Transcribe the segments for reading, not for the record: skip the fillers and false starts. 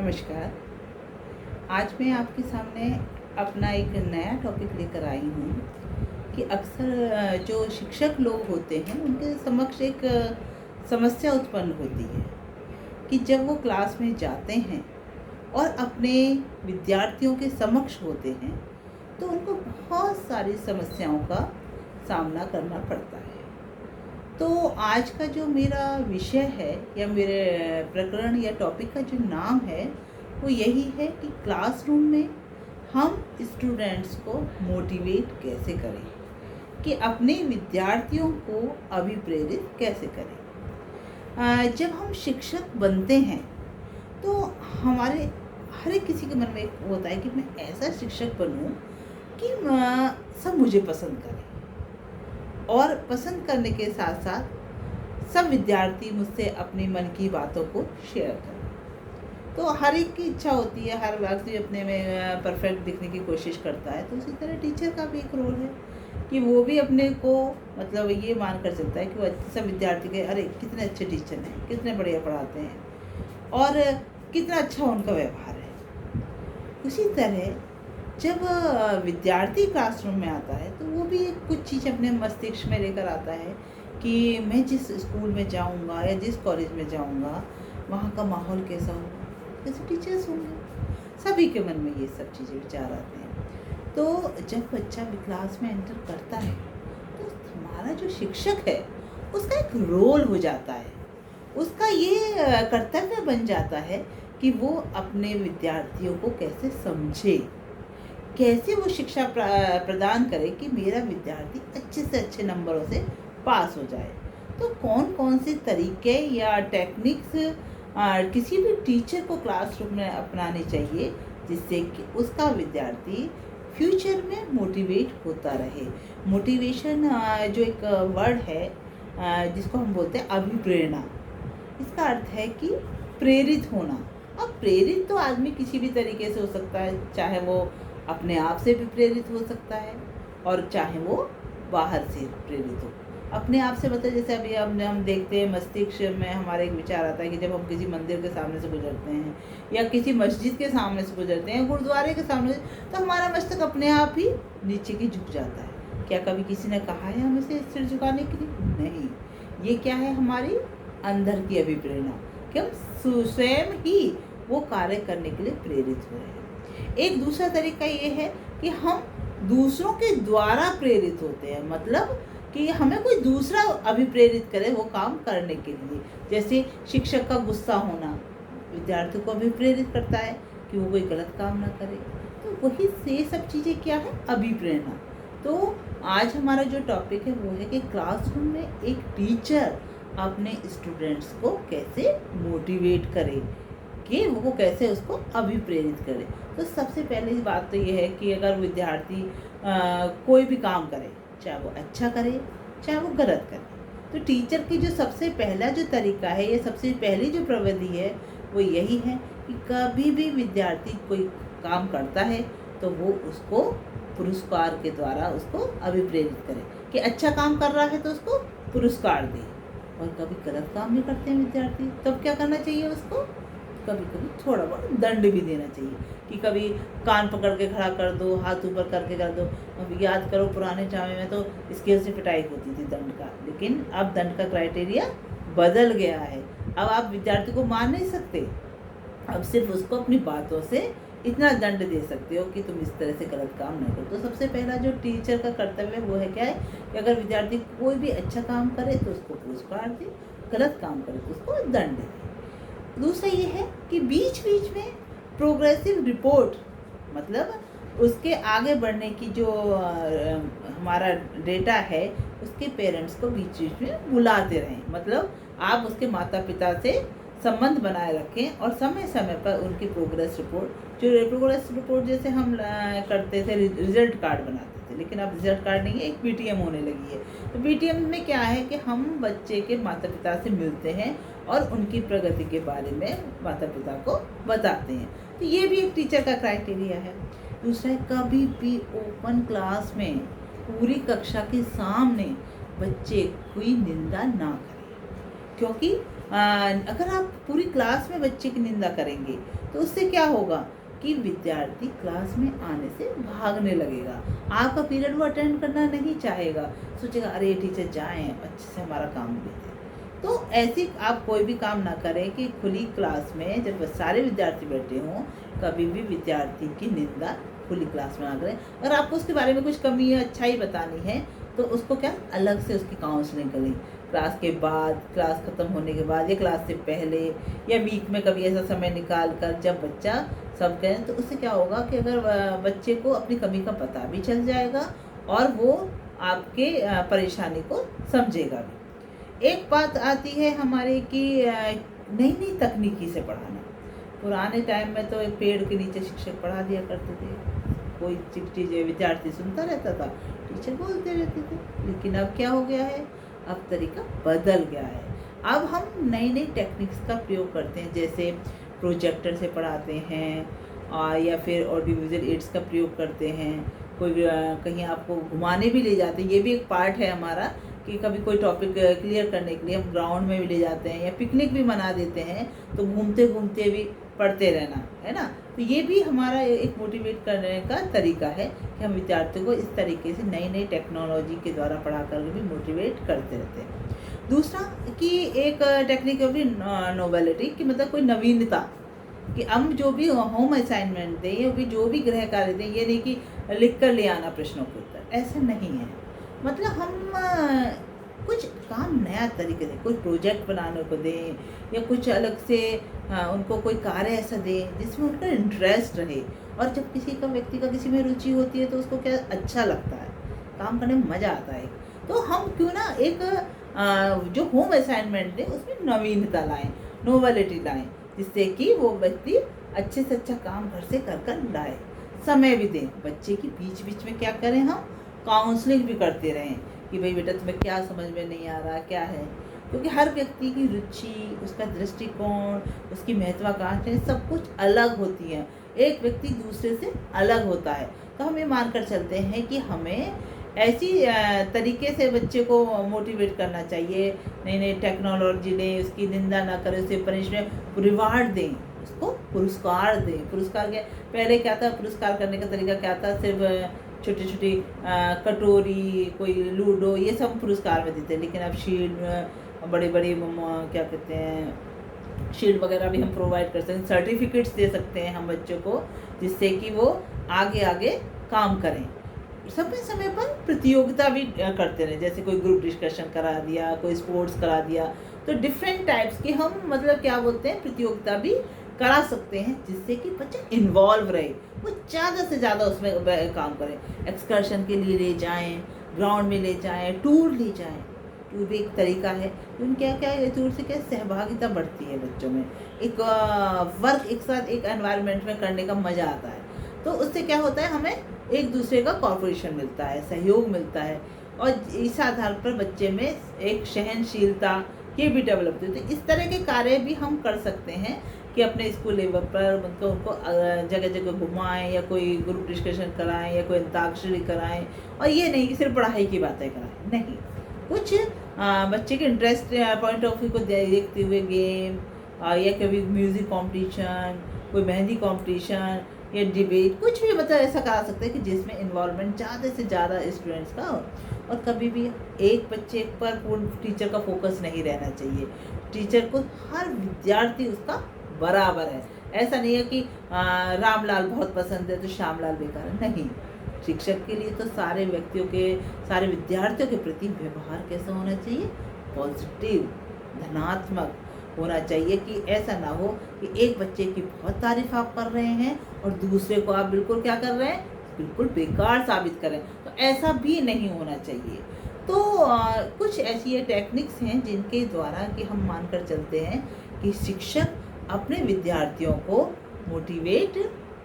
नमस्कार। आज मैं आपके सामने अपना एक नया टॉपिक लेकर आई हूँ कि अक्सर जो शिक्षक लोग होते हैं उनके समक्ष एक समस्या उत्पन्न होती है कि जब वो क्लास में जाते हैं और अपने विद्यार्थियों के समक्ष होते हैं तो उनको बहुत सारी समस्याओं का सामना करना पड़ता है। तो आज का जो मेरा विषय है या मेरे प्रकरण या टॉपिक का जो नाम है वो यही है कि क्लासरूम में हम स्टूडेंट्स को मोटिवेट कैसे करें, कि अपने विद्यार्थियों को अभिप्रेरित कैसे करें। जब हम शिक्षक बनते हैं तो हमारे हर एक किसी के मन में एक होता है कि मैं ऐसा शिक्षक बनूं कि सब मुझे पसंद करें, और पसंद करने के साथ साथ सब विद्यार्थी मुझसे अपनी मन की बातों को शेयर करें। तो हर एक की इच्छा होती है, हर व्यक्ति अपने में परफेक्ट दिखने की कोशिश करता है। तो उसी तरह टीचर का भी एक रोल है कि वो भी अपने को मतलब ये मान कर चलता है कि वो सब विद्यार्थी के अरे कितने अच्छे टीचर हैं, कितने बढ़िया पढ़ाते हैं और कितना अच्छा उनका व्यवहार है। उसी तरह जब विद्यार्थी क्लासरूम में आता है तो वो भी कुछ चीज़ अपने मस्तिष्क में लेकर आता है कि मैं जिस स्कूल में जाऊंगा या जिस कॉलेज में जाऊंगा वहाँ का माहौल कैसा होगा, कैसे टीचर्स होंगे। सभी के मन में ये सब चीज़ें विचार आते हैं। तो जब बच्चा क्लास में एंटर करता है तो हमारा जो शिक्षक है उसका एक रोल हो जाता है, उसका ये कर्तव्य बन जाता है कि वो अपने विद्यार्थियों को कैसे समझे, कैसे वो शिक्षा प्रदान करे कि मेरा विद्यार्थी अच्छे से अच्छे नंबरों से पास हो जाए। तो कौन कौन से तरीके या टेक्निक्स किसी भी टीचर को क्लासरूम में अपनानी चाहिए जिससे कि उसका विद्यार्थी फ्यूचर में मोटिवेट होता रहे। मोटिवेशन जो एक वर्ड है जिसको हम बोलते हैं अभिप्रेरणा, इसका अर्थ है कि प्रेरित होना। अब प्रेरित तो आदमी किसी भी तरीके से हो सकता है, चाहे वो अपने आप से भी प्रेरित हो सकता है और चाहे वो बाहर से प्रेरित हो। अपने आप से मतलब जैसे अभी हम देखते हैं मस्तिष्क में हमारे एक विचार आता है कि जब हम किसी मंदिर के सामने से गुजरते हैं या किसी मस्जिद के सामने से गुजरते हैं, गुरुद्वारे के सामने से, तो हमारा मस्तक अपने आप ही नीचे की झुक जाता है। क्या कभी किसी ने कहा है हमें से सिर झुकाने के लिए? नहीं। ये क्या है, हमारी अंदर की अभिप्रेरणा कि हम स्वयं ही वो कार्य करने के लिए प्रेरित हो रहे हैं। एक दूसरा तरीका ये है कि हम दूसरों के द्वारा प्रेरित होते हैं, मतलब कि हमें कोई दूसरा अभिप्रेरित करे वो काम करने के लिए। जैसे शिक्षक का गुस्सा होना विद्यार्थी को अभिप्रेरित करता है कि वो कोई गलत काम ना करे। तो वही से सब चीज़ें क्या है, अभिप्रेरणा। तो आज हमारा जो टॉपिक है वो है कि क्लासरूम में एक टीचर अपने स्टूडेंट्स को कैसे मोटिवेट करे, कि वो कैसे उसको अभिप्रेरित करे। तो सबसे पहले बात तो ये है कि अगर विद्यार्थी कोई भी काम करे, चाहे वो अच्छा करे चाहे वो गलत करे, तो टीचर की जो सबसे पहला जो तरीका है या सबसे पहली जो प्रविधि है वो यही है कि कभी भी विद्यार्थी कोई काम करता है तो वो उसको पुरस्कार के द्वारा उसको अभिप्रेरित करे कि अच्छा काम कर रहा है तो उसको पुरस्कार दे। और कभी गलत काम भी करते हैं विद्यार्थी, तब क्या करना चाहिए उसको कभी कभी थोड़ा बहुत दंड भी देना चाहिए कि कभी कान पकड़ के खड़ा कर दो, हाथ ऊपर करके कर दो। अब याद करो पुराने समय में तो स्केल से पिटाई होती थी दंड का, लेकिन अब दंड का क्राइटेरिया बदल गया है। अब आप विद्यार्थी को मार नहीं सकते, अब सिर्फ उसको अपनी बातों से इतना दंड दे सकते हो कि तुम इस तरह से गलत काम नहीं करो। तो सबसे पहला जो टीचर का कर्तव्य वो है क्या है कि अगर विद्यार्थी कोई भी अच्छा काम करे तो उसको पुरस्कार दे, गलत काम करे तो उसको दंड दे। दूसरा ये है कि बीच बीच में प्रोग्रेसिव रिपोर्ट, मतलब उसके आगे बढ़ने की जो हमारा डेटा है उसके पेरेंट्स को बीच बीच में बुलाते रहें। मतलब आप उसके माता पिता से संबंध बनाए रखें और समय समय पर उनकी प्रोग्रेस रिपोर्ट जैसे हम करते थे, रिजल्ट कार्ड बनाते थे, लेकिन अब रिजल्ट कार्ड नहीं है, एक पीटीएम होने लगी है। तो पीटीएम में क्या है कि हम बच्चे के माता पिता से मिलते हैं और उनकी प्रगति के बारे में माता पिता को बताते हैं। तो ये भी एक टीचर का क्राइटेरिया है। दूसरा है कभी भी ओपन क्लास में पूरी कक्षा के सामने बच्चे कोई निंदा ना करें, क्योंकि अगर आप पूरी क्लास में बच्चे की निंदा करेंगे तो उससे क्या होगा कि विद्यार्थी क्लास में आने से भागने लगेगा, आपका पीरियड वो अटेंड करना नहीं चाहेगा, सोचेगा अरे टीचर जाएं अच्छे से हमारा काम भी दें। तो ऐसी आप कोई भी काम ना करें कि खुली क्लास में जब सारे विद्यार्थी बैठे हों, कभी भी विद्यार्थी की निंदा खुली क्लास में ना करें। और आपको उसके बारे में कुछ कमी या अच्छाई बतानी है तो उसको क्या अलग से उसकी काउंसलिंग करें, क्लास के बाद, क्लास ख़त्म होने के बाद या क्लास से पहले या वीक में कभी ऐसा समय निकाल कर जब बच्चा सब करें, तो उससे क्या होगा कि अगर बच्चे को अपनी कमी का पता भी चल जाएगा और वो आपके परेशानी को समझेगा भी। एक बात आती है हमारे कि नई नई तकनीकी से पढ़ाना। पुराने टाइम में तो एक पेड़ के नीचे शिक्षक पढ़ा दिया करते थे, कोई चीज़ें विद्यार्थी सुनता रहता था, टीचर बोलते रहते थे। लेकिन अब क्या हो गया है, अब तरीका बदल गया है। अब हम नई नई टेक्निक्स का प्रयोग करते हैं, जैसे प्रोजेक्टर से पढ़ाते हैं या फिर ऑडियो विजुअल एड्स का प्रयोग करते हैं। कोई कहीं आपको घुमाने भी ले जाते हैं, ये भी एक पार्ट है हमारा कि कभी कोई टॉपिक क्लियर करने के लिए हम ग्राउंड में भी ले जाते हैं या पिकनिक भी मना देते हैं, तो घूमते घूमते भी पढ़ते रहना है ना। तो ये भी हमारा एक मोटिवेट करने का तरीका है कि हम विद्यार्थियों को इस तरीके से नई नई टेक्नोलॉजी के द्वारा पढ़ा कर भी मोटिवेट करते रहते हैं। दूसरा कि एक टेक्निक है नोवेलिटी, कि मतलब कोई नवीनता, कि हम जो भी होम असाइनमेंट दें या भी जो भी गृह कार्य दें, ये नहीं कि लिख कर ले आना प्रश्नों के उत्तर, ऐसा नहीं है। मतलब हम कुछ काम नया तरीके से, कोई प्रोजेक्ट बनाने को दें या कुछ अलग से उनको कोई कार्य ऐसा दें जिसमें उनका इंटरेस्ट रहे। और जब किसी का व्यक्ति का किसी में रुचि होती है तो उसको क्या अच्छा लगता है, काम करने में मज़ा आता है। तो हम क्यों ना एक जो होम असाइनमेंट दें उसमें नवीनता लाएं, नोवेलिटी लाएं, जिससे कि वो व्यक्ति अच्छे से अच्छा काम घर से कर लाए। समय भी दें बच्चे की, बीच बीच में क्या करें, हम काउंसलिंग भी करते रहें कि भाई बेटा तुम्हें क्या समझ में नहीं आ रहा, क्या है। क्योंकि हर व्यक्ति की रुचि, उसका दृष्टिकोण, उसकी महत्वाकांक्षाएं सब कुछ अलग होती हैं, एक व्यक्ति दूसरे से अलग होता है। तो हम ये मानकर चलते हैं कि हमें ऐसी तरीके से बच्चे को मोटिवेट करना चाहिए, नई नई टेक्नोलॉजी दें, उसकी निंदा ना करें, उसे पनिशमेंट, रिवार्ड दें, उसको पुरस्कार दें। पुरस्कार क्या, पहले क्या था, पुरस्कार करने का तरीका क्या था, सिर्फ छोटी छोटी कटोरी, कोई लूडो, ये सब पुरस्कार में देते हैं। लेकिन अब शील्ड, बड़े बड़े क्या कहते हैं, शील्ड वगैरह भी हम प्रोवाइड कर सकते हैं, सर्टिफिकेट्स दे सकते हैं हम बच्चों को, जिससे कि वो आगे आगे काम करें। समय पर प्रतियोगिता भी करते रहें, जैसे कोई ग्रुप डिस्कशन करा दिया, कोई स्पोर्ट्स करा दिया, तो डिफरेंट टाइप्स की हम मतलब क्या बोलते हैं, प्रतियोगिता भी करा सकते हैं, जिससे कि बच्चे इन्वॉल्व रहे, वो ज़्यादा से ज़्यादा उसमें काम करें। एक्सकर्शन के लिए ले जाएं, ग्राउंड में ले जाएं, टूर ले जाएं। टूर भी एक तरीका है, क्योंकि क्या है, टूर से क्या सहभागिता बढ़ती है बच्चों में, एक वर्क एक साथ एक एनवायरनमेंट में करने का मज़ा आता है। तो उससे क्या होता है, हमें एक दूसरे का कॉर्पोरेशन मिलता है, सहयोग मिलता है, और इस आधार पर बच्चे में एक सहनशीलता ये भी डेवलप होती है। तो इस तरह के कार्य भी हम कर सकते हैं कि अपने स्कूल लेवल पर मतलब उनको जगह जगह घुमाएं, या कोई ग्रुप डिस्कशन कराएं, या कोई अंताक्षरी कराएं। और ये नहीं कि सिर्फ पढ़ाई की बातें कराएं, नहीं, कुछ बच्चे के इंटरेस्ट पॉइंट ऑफ व्यू को देखते हुए गेम, या कभी म्यूज़िक कंपटीशन, कोई मेहंदी कंपटीशन या डिबेट, कुछ भी मतलब ऐसा करा सकते हैं कि जिसमें इन्वॉल्वमेंट ज़्यादा से ज़्यादा स्टूडेंट्स का हो। और कभी भी एक बच्चे पर पूर्ण टीचर का फोकस नहीं रहना चाहिए, टीचर को हर विद्यार्थी उसका बराबर है। ऐसा नहीं है कि रामलाल बहुत पसंद है तो श्यामलाल बेकार है, नहीं। शिक्षक के लिए तो सारे व्यक्तियों के, सारे विद्यार्थियों के प्रति व्यवहार कैसा होना चाहिए, पॉजिटिव, धनात्मक होना चाहिए, कि ऐसा ना हो कि एक बच्चे की बहुत तारीफ आप कर रहे हैं और दूसरे को आप बिल्कुल क्या कर रहे हैं, बिल्कुल बेकार साबित कर रहे हैं। तो ऐसा भी नहीं होना चाहिए। तो कुछ ऐसी टेक्निक्स हैं जिनके द्वारा कि हम मानकर चलते हैं कि शिक्षक अपने विद्यार्थियों को मोटिवेट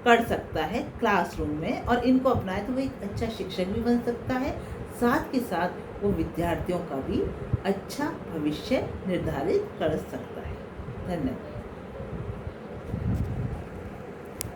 कर सकता है क्लासरूम में, और इनको अपनाए तो वो एक अच्छा शिक्षक भी बन सकता है, साथ के साथ वो विद्यार्थियों का भी अच्छा भविष्य निर्धारित कर सकता है। धन्यवाद।